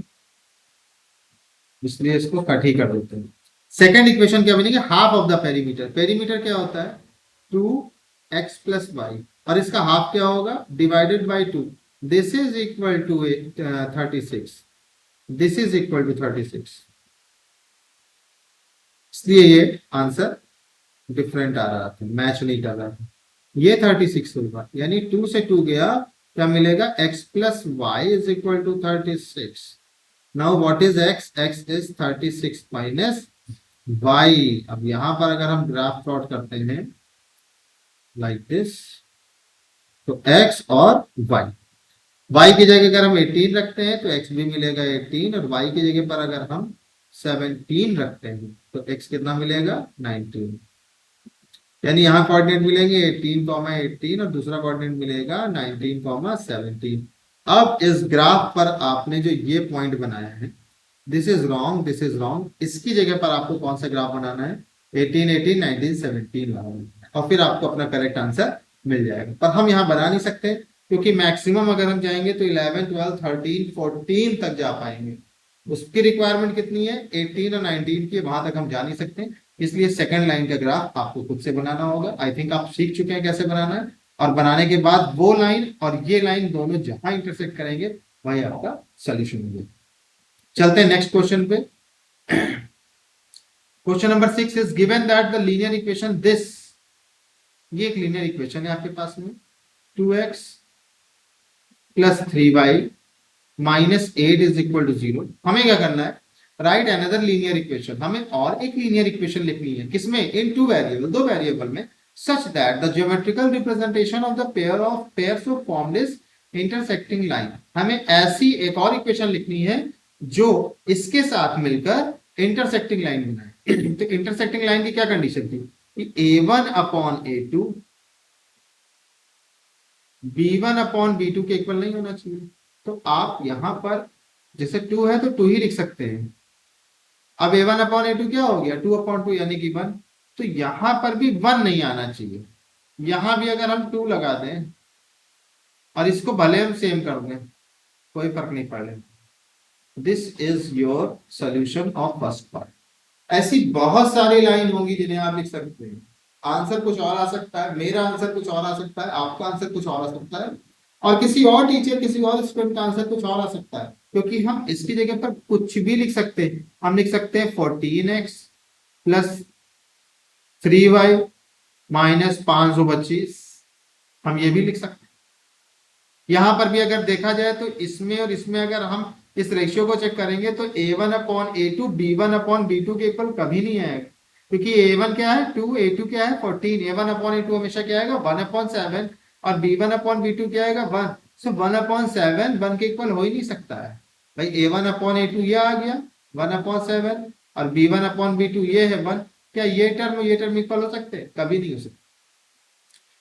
इसलिए इसको कट ही कर देते हैं। सेकेंड इक्वेशन क्या बनेगी, half of the perimeter, perimeter क्या होता है 2x प्लस वाई, और इसका हाफ क्या होगा divided by 2, this is equal to 36, this is equal to 36, इसलिए ये आंसर डिफरेंट आ रहा था, मैच नहीं कर रहा था। ये 36 होगा, यानी 2 से 2 गया, क्या मिलेगा x plus y is equal to 36। Now what is x, x is 36 minus y। अब यहां पर अगर हम ग्राफ प्लॉट करते हैं लाइक दिस, तो x और y की जगह अगर हम 18 रखते हैं तो x भी मिलेगा 18, और y की जगह पर अगर हम 17 रखते हैं तो x कितना मिलेगा 19, यानी यहाँ कोऑर्डिनेट मिलेंगे 18,18 और दूसरा कोऑर्डिनेट मिलेगा 19,17। अब इस ग्राफ पर आपने जो ये पॉइंट बनाया है, this is wrong, this is wrong, इसकी जगह पर आपको कौन सा ग्राफ बनाना है 18 18 19 17 बनाना है, और फिर आपको अपना करेक्ट आंसर मिल जाएगा। पर हम यहाँ बना नहीं सकते, क्योंकि मैक्सिमम अगर हम जाएंगे तो 11 12 13 14 तक जा पाएंगे, उसकी रिक्वायरमेंट कितनी है 18 और 19 की, वहां तक हम जा नहीं सकते, इसलिए सेकंड लाइन का ग्राफ आपको खुद से बनाना होगा। आई थिंक आप सीख चुके हैं कैसे बनाना है, और बनाने के बाद वो लाइन और ये लाइन दोनों जहां इंटरसेक्ट करेंगे वही आपका सोल्यूशन होगा। चलते हैं नेक्स्ट क्वेश्चन पे। Question number 6 is given that the linear equation this, ये एक लीनियर इक्वेशन है आपके पास में, 2x plus 3y minus 8 is equal to 0। हमें क्या करना है, राइट अनदर लीनियर इक्वेशन, हमें और एक लीनियर इक्वेशन लिखनी है, किसमें, इन टू वेरिएबल, दो वेरिएबल में, such that the geometrical representation of the pairs of formed is intersecting line। हमें ऐसी एक और इक्वेशन लिखनी है जो इसके साथ मिलकर इंटरसेक्टिंग लाइन बनाए। तो इंटरसेक्टिंग लाइन की क्या कंडीशन थी कि a1 upon a2 b1 upon b2 के इक्वल नहीं होना चाहिए। तो आप यहां पर जैसे 2 है तो 2 ही लिख सकते हैं। अब a1 अपॉन a2 क्या हो गया, 2 अपॉन 2 यानी कि 1। तो यहां पर भी 1 नहीं आना चाहिए। यहां भी अगर हम 2 लगा दें और इसको भले हम सेम कर दें, कोई फर्क नहीं पड़ेगा। This is your solution of first part. ऐसी बहुत सारी लाइन होंगी जिन्हें आप लिख सकते हैं। आंसर कुछ और आ सकता है, मेरा आंसर कुछ और आ सकता है, आपका आंसर कुछ और आ सकता है, और किसी और टीचर, किसी और स्टूडेंट का आंसर कुछ और आ सकता है, क्योंकि हम इसकी जगह पर कुछ भी लिख सकते हैं। हम लिख सकते हैं 14x प्लस 3y माइनस 525, हम ये भी लिख सकते हैं। यहां पर भी अगर देखा जाए तो इसमें और इसमें अगर हम इस रेशियो को चेक करेंगे तो a1 upon a2 b1 upon b2 के इक्वल कभी नहीं आएगा, क्योंकि a1 क्या है 2, a2 क्या है 14, a1 अपॉन a2 हमेशा क्या आएगा 1 अपॉन 7, और b1 अपॉन b2 क्या आएगा 1। सो 1 अपॉन 7 1 के इक्वल हो ही नहीं सकता है भाई। a1 अपॉन a2 ये आ गया 1 अपॉन 7, और b1 अपॉन b2 ये है 1। क्या ये टर्म इक्वल हो सकते हैं? कभी नहीं हो सकते।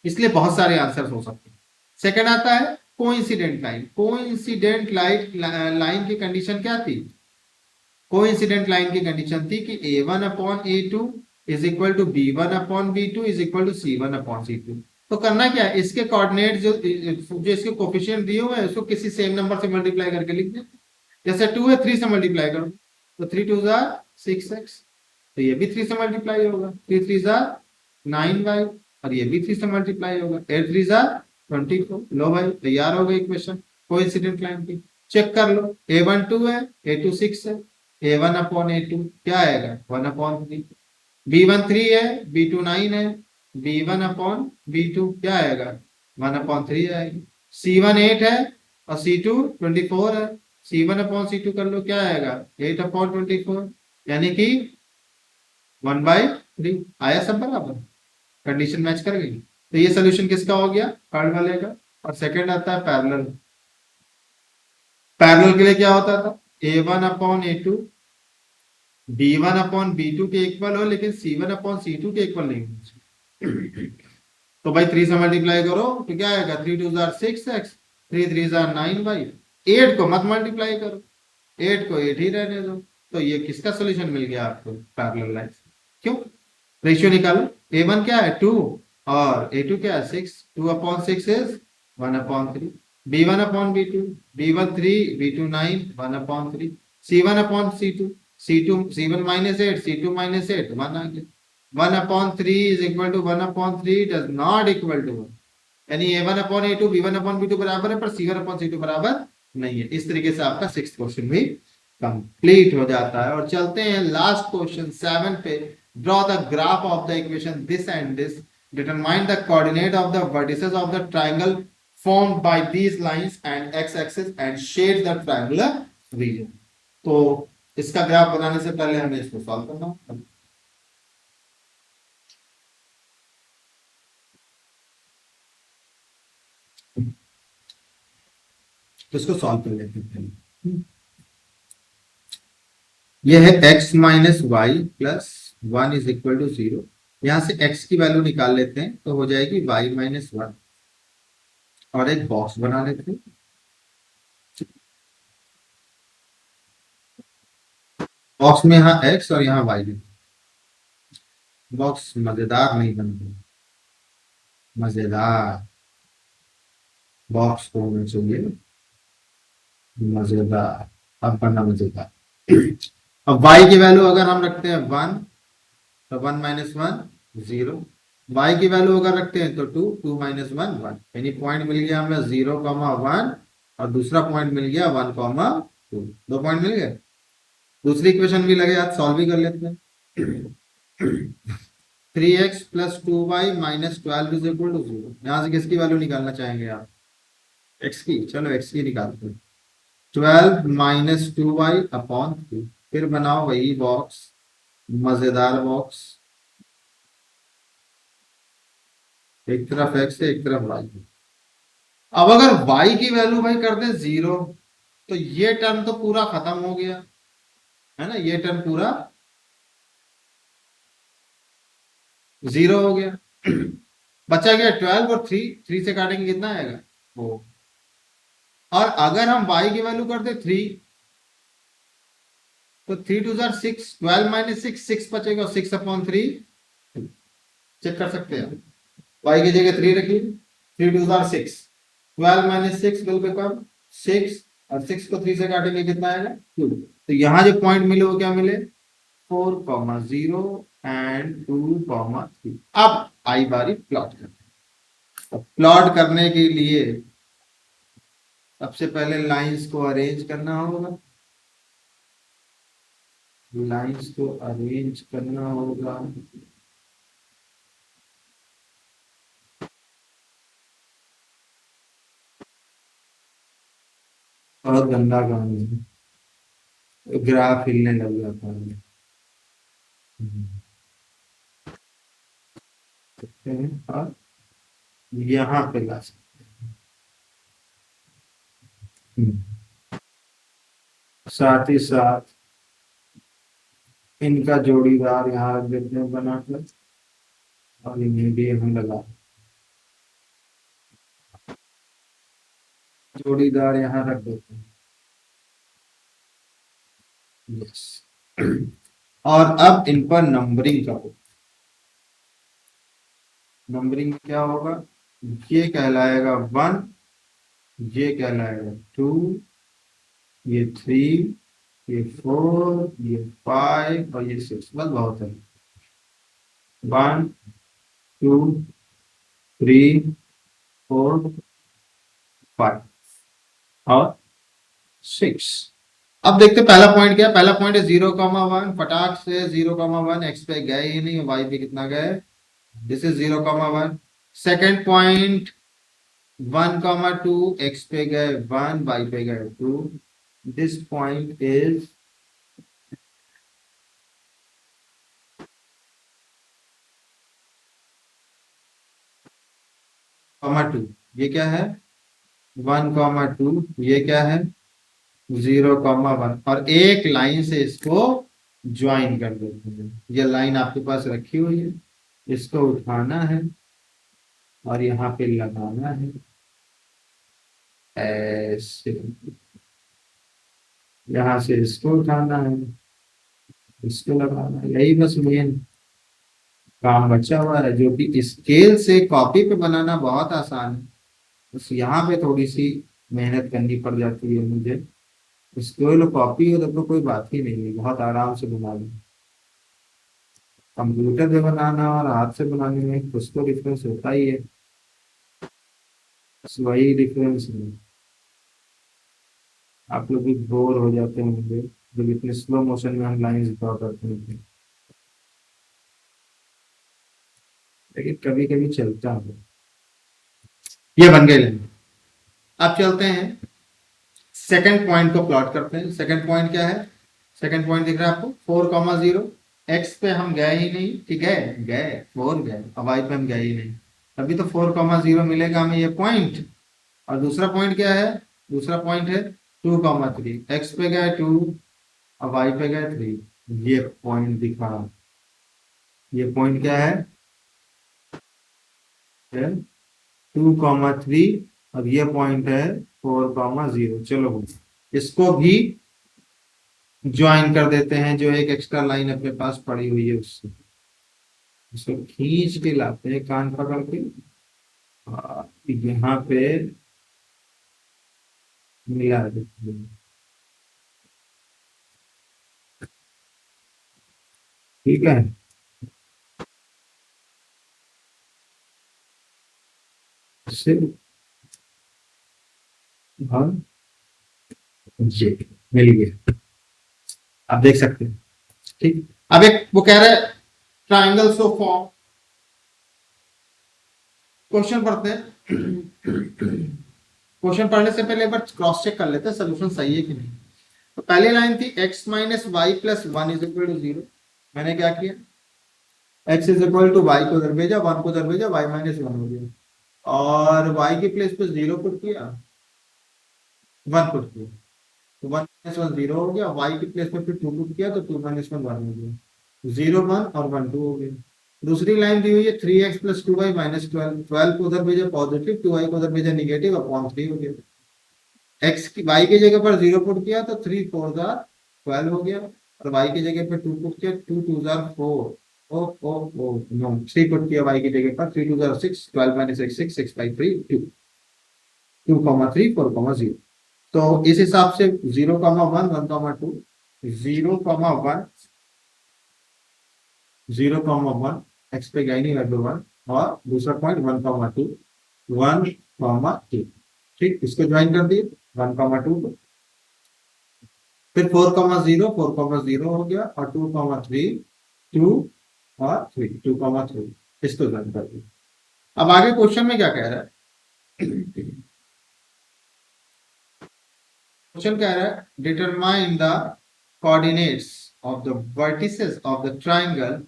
इसलिए बहुत सारे आंसर हो सकते हैं। सेकंड आता है कोइंसिडेंट लाइन। कोइंसिडेंट लाइन की कंडीशन क्या थी? कोइंसिडेंट लाइन की कंडीशन थी कि a1 upon a2 is equal to b1 upon b2 is equal to c1 upon c2। तो करना क्या है, इसके कोऑर्डिनेट जो इसके कोफिशिएंट दिए हुए हैं उसको किसी सेम नंबर से मल्टीप्लाई करके लिख दे। जैसे 2 है 3 से मल्टीप्लाई करो तो 3 2 जार 6x, तो ये भी 3 से मल्टीप्लाई होगा, 3 3 जार 9y, और ये भी 3 से मल्टीप्लाई होगा, 8 3 जार 24। लो भाई तैयार हो गई इक्वेशन कोइंसिडेंट लाइन की। चेक कर लो, a1 2 है, a2 6 है, a1 अपॉन a2 क्या आएगा 1 अपॉन 3, b1 3 है, b2 9 है, b1 अपॉन b2 क्या आएगा 1 अपॉन 3 आएगी। c1 8 है और c2 24 है, c1 अपॉन c2 कर लो क्या आएगा 8 अपॉन 24, यानी कि 1/3 आया। सब बराबर, कंडीशन मैच कर गई। तो ये सोल्यूशन किसका हो गया, थर्ड वाले का। और सेकंड आता है पैरेलल। पैरेलल के लिए क्या होता था, a1 upon a2 b1 upon b2 के इक्वल हो, लेकिन c1 अपॉन c2 के इक्वल नहीं हो। तो भाई 3 से मल्टीप्लाई करो तो क्या आएगा 3 2 जार 6x, 3 3 जार 9y। 8 को मत मल्टीप्लाई करो, 8 को 8 ही रहने दो। तो ये किसका सोल्यूशन मिल गया आपको, पैरेलल लाइन। क्यों, रेशियो निकालो, a1 क्या है 2 और a2 क्या है 6, 2 upon 6 is 1 upon 3, b1 upon b2, b1 3 b2 9 1 upon 3, c1 upon c2, c1 minus 8 c2 minus 8 1 आ गया। 1 upon 3 is equal to 1 upon 3 does not equal to 1, यानी a1 upon a2 b1 upon b2 बराबर है पर c1 upon c2 बराबर नहीं है। इस तरीके से आपका 6th क्वेश्चन भी कंप्लीट हो जाता है। और चलते हैं लास्ट क्वेश्चन 7 पे। Draw the graph of the equation this and this, determine the coordinate of the vertices of the triangle formed by these lines and x-axis and shade the triangular region। तो इसका graph बनाने से पहले हमें इसको solve करना होगा। तो इसको सॉल्व कर लेते हैं। यह है x minus y plus 1 is equal to 0। यहां से x की वैल्यू निकाल लेते हैं तो हो जाएगी y माइनस 1, और एक बॉक्स बना लेते हैं। बॉक्स में यहाँ x और यहाँ y है। बॉक्स मजेदार नहीं बनता, मजेदार बॉक्स को होना चाहिए मजेदार। अब करना मजेदार। अब y की वैल्यू अगर हम रखते हैं 1 तो 1 माइनस 1 0, y की वैल्यू अगर रखते हैं तो 2, 2 माइनस 1 1, यानी पॉइंट मिल गया हमें 0,1 और दूसरा पॉइंट मिल गया 1,2। 2 पॉइंट मिल गए। दूसरी इक्वेशन भी लगे हाथ, सॉल्व भी कर लेते हैं। 3x plus 2y minus 12 is equal to 0। यहां से किसकी वैल्यू निकालना चाहेंगे आप, x की। चलो x की निकालते हैं। 12 माइनस 2y अपॉन 3, फिर बनाओ वही बॉक्स, मजेदार बॉक्स, एक तरफ एक्स है एक तरफ वाई। अब अगर y की वैल्यू भाई कर दे 0, तो ये टर्म तो पूरा खत्म हो गया, है ना, ये टर्म पूरा 0 हो गया। बचा गया 12 और 3, 3 से काटेंगे कितना आएगा वो। और अगर हम y की वैल्यू कर दे 3, तो 3 टू जार 6, 12 माइनस 6, 6 बचेगा, 6/3 चेक कर सकते हैं। y की जगह 3 रखिए, 3 twos are 6, 12 minus 6 will become 6, और 6 को 3 से काटेंगे कितना आएगा 2। तो यहाँ जो पॉइंट मिले वो क्या मिले, 4,0 एंड 2,3। अब आई बारी प्लॉट करते हैं। प्लॉट करने के लिए सबसे पहले लाइंस को अरेंज करना होगा, लाइंस को अरेंज करना होगा। बहुत गंदा काम है, ग्राफ हिलने लग जाता है। सकते हैं और यहाँ पे ला सकते हैं। साथ ही साथ इनका जोड़ीदार यहाँ रख देते हैं बनाकर, और इन्हें भी हम लगा, जोड़ीदार यहाँ रख देते हैं। यस। और अब इन पर नंबरिंग करो। नंबरिंग क्या होगा, ये कहलाएगा 1, ये कहलाएगा 2, ये 3, ये 4, ये 5 और ये 6। बस बहुत है। 1, 2, 3, 4, 5 और 6। अब देखते हैं पहला पॉइंट क्या है। पहला पॉइंट है 0,1। फटाक से 0,1 एक्स पे गए ही नहीं, वाई पे कितना गए, this is 0,1। Second point 1,2 x पे गए 1, वाई पे गए 2, दिस पॉइंट इज 2। ये क्या है 1,2, ये क्या है 0,1, और एक लाइन से इसको ज्वाइन कर देते हैं। ये लाइन आपके पास रखी हुई है, इसको उठाना है और यहाँ पे लगाना है ऐसे, यहाँ से इसको उठाना है, इसको लगाना है। यही बस मेन काम बचा हुआ है, जो कि स्केल से कॉपी पे बनाना बहुत आसान है। बस यहाँ पे थोड़ी सी मेहनत करनी पड़ जाती है मुझे। स्केल कॉपी हो तो कोई बात ही नहीं है, बहुत आराम से बना लो। कंप्यूटर पे बनाना और हाथ से बनाने में कुछ तो डिफरेंस होता ही है, बस वही डिफरेंस है। आप लोग भी बोर हो जाते होंगे जब इतने स्लो मोशन में हम लाइंस ड्रॉ करते हैं, लेकिन कभी कभी चलता है। ये बन गए लाइन। अब चलते हैं सेकंड पॉइंट को प्लॉट करते हैं। सेकंड पॉइंट क्या है, सेकंड पॉइंट दिख रहा है आपको 4,0। एक्स पे हम गए ही नहीं, ठीक है, गए 4 गए, अब वाई पे हम गए ही नहीं, तभी तो 4,0 मिलेगा हमें ये पॉइंट। और दूसरा पॉइंट क्या है, दूसरा पॉइंट है 2,3। एक्स पे गए 2 और वाई पे गए 3, ये पॉइंट दिखा। ये पॉइंट क्या है 2,3, और ये पॉइंट है 4,0। चलो इसको भी ज्वाइन कर देते हैं, जो एक एक्स्ट्रा लाइन अपने पास पड़ी हुई है उससे, इसको खींच के लाते हैं कान पकड़ के, और यहाँ पे मिला देते हैं। ठीक है, इससे और ये मिल गया, आप देख सकते हैं। ठीक, अब एक वो कह रहा है ट्राइंगल सो फॉर्म। क्वेश्चन पढ़ते हैं। क्वेश्चन पढ़ने से पहले एक बार क्रॉस चेक कर लेते हैं सोल्यूशन सही है कि नहीं। तो पहली लाइन थी x minus y plus one is equal to zero. मैंने क्या किया, x is equal to y को उधर भेजा, वन को उधर भेजा, y माइनस वन हो गया और y के प्लेस पे जीरो पुट किया, वन पुट किया तो वन माइनस वन जीरो हो गया, y के प्लेस पे फिर टू पुट किया तो टू माइनस वन वन हो गया, जीरो वन और वन टू हो गया। दूसरी लाइन दी हुई है 3x plus two y minus twelve, twelve को उधर भेजा पॉजिटिव, टू वाई को उधर भेजा निगेटिव, अपॉन थ्री हो गया। एक्स की वाई की जगह पर जीरो पुट किया तो थ्री फोर जार 12 हो गया और वाई की जगह पर टू पुट किया, two twos are four, oh oh oh no, three put किया वाई की जगह पर, three twos are six, 12 minus six six, six by three two, two comma three, four comma zero. तो इस हिसाब से zero comma one, one comma two, zero comma one, zero comma one, x पे गई नहीं वैल्यू वन, और दूसरा point one comma two, one comma to. ठीक, इसको ज्वाइन कर दिए वन कॉमा टू, फिर four comma zero, four comma zero हो गया और टू कॉमा थ्री, टू और थ्री, टू कॉमा थ्री, इसको ज्वाइन कर दिया। अब आगे क्वेश्चन में क्या कह रहा है, क्वेश्चन कह रहा है determine the coordinates of the vertices of the triangle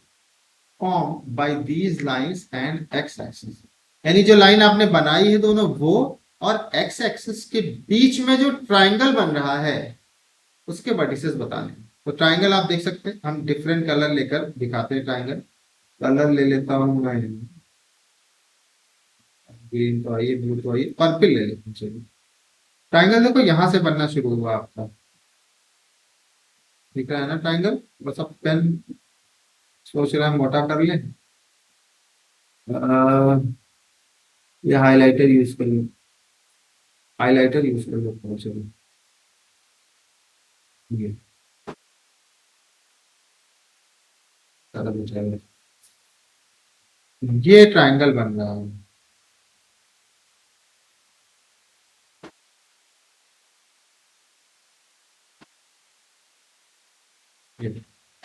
form by these lines and x axis. यानी जो लाइन आपने बनाई है दोनों वो और एक्स एक्सिस के बीच में जो ट्राइंगल बन रहा है उसके वर्टिसेस बताने। तो ट्राइंगल आप देख सकते हैं, हम डिफरेंट कलर लेकर दिखाते हैं ट्राइंगल। कलर ले लेता हूं मैं, ग्रीन तो आइए, ब्लू तो आइए, पर्पल ले लेते हैं। चलिए ट्राइंगल देखो यहां से बनना शुरू हुआ आपका, दिख रहा है ना ट्राइंगल। बस अब पेन सोच रहा है मोटा कर ले, ये हाइलाइटर यूज कर लो, हाइलाइटर यूज कर लो। चलो ये ज्यादा बेटर है। ये ट्राइंगल बन रहा है,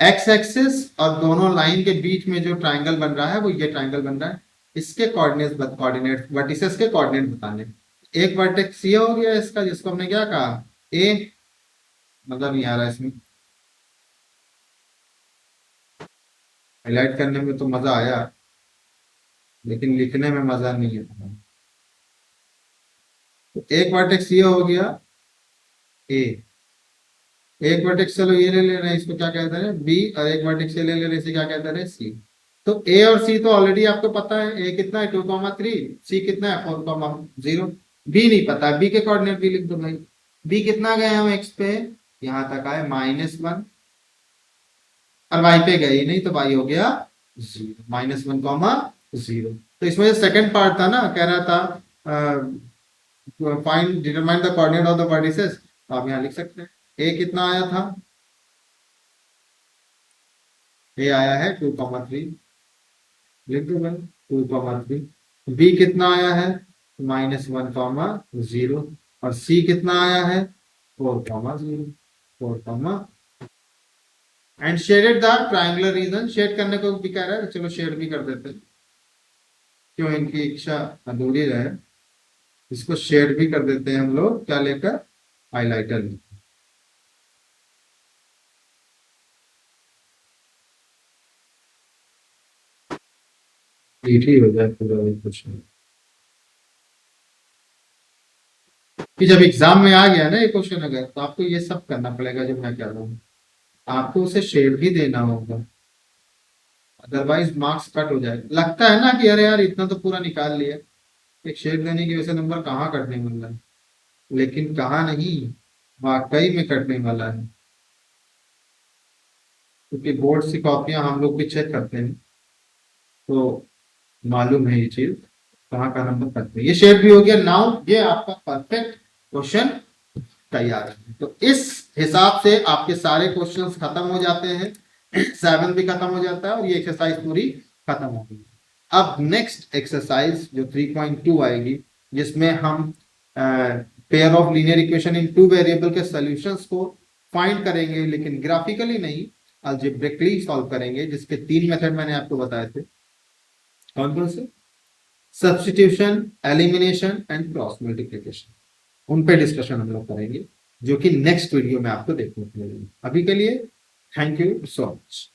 एक्स एक्सिस और दोनों लाइन के बीच में जो ट्राइंगल बन रहा है वो ये ट्राइंगल बन रहा है। इसके कोऑर्डिनेट वर्टिसेस के कोऑर्डिनेट बताने। एक वर्टेक्स ये हो गया इसका, जिसको हमने क्या कहा, ए, मतलब नहीं आ रहा इसमें, हाईलाइट करने में तो मजा आया लेकिन लिखने में मजा नहीं है। तो एक वर्टेक्स ये हो गया ए, एक वर्टेक्स चलो ये ले ले रहे हैं, इसको क्या कहते हैं बी, और एक वर्टेक्स ये ले ले रहे हैं, इसे क्या कहते हैं सी। तो ए और सी तो ऑलरेडी आपको पता है, ए कितना है 2,3, सी कितना है 4,0। बी नहीं पता, बी के कोऑर्डिनेट भी लिख दो भाई। बी कितना गए हम एक्स पे, यहां तक आए -1 और वाई पे गए ही नहीं तो वाई हो गया 0, -1,0। तो इसमें जो सेकंड पार्ट था ना, कह रहा था find determine the coordinate of the vertices, तो आप यहां लिख सकते हैं ए कितना आया था, ए आया है 2,3, लिख दो भाई 2,3। बी कितना आया है -1,0 और सी कितना आया है 4,0, 4, and shaded the triangular region. Shade करने को भी कह रहा है, चलो शेड भी कर देते हैं, क्यों इनकी इच्छा अधूरी रहे, इसको शेड भी कर देते हैं हम लोग, क्या लेकर, हाइलाइटर लेकर। ही हो जाए पूरा कुछ नहीं। कि जब एग्जाम में आ गया ना ये क्वेश्चन अगर, तो आपको ये सब करना पड़ेगा जो मैं कह रहा हूँ, आपको उसे शेड भी देना होगा, अदरवाइज मार्क्स कट हो जाएगा। लगता है ना कि अरे यार इतना तो पूरा निकाल लिया, एक शेड देने की वजह से नंबर कहाँ कटने वाला है, लेकिन कहाँ नहीं, वाकई में कटने वाला है। क्योंकि बोर्ड की कॉपियां हम लोग भी चेक करते हैं तो मालूम है ये चीज कहाँ का नंबर कटते हैं। ये शेड भी हो गया। नाउ ये आपका परफेक्ट क्वेश्चन तैयार है। तो इस हिसाब से आपके सारे क्वेश्चंस खत्म हो जाते हैं, 7 भी खत्म हो जाता है और ये एक्सरसाइज पूरी खत्म हो गई। अब नेक्स्ट एक्सरसाइज जो 3.2 आएगी, जिसमें हम pair of linear equation in two variable के सॉल्यूशंस को फाइंड करेंगे, लेकिन ग्राफिकली नहीं, अलजेब्रिकली सॉल्व करेंगे, जिसके 3 मेथड मैंने आपको बताए थे। कौन कौन से, substitution, elimination and cross multiplication, उन पे डिस्कशन हम लोग करेंगे। जो कि नेक्स्ट वीडियो में आपको देखने को मिलेगी। अभी के लिए थैंक यू सो मच।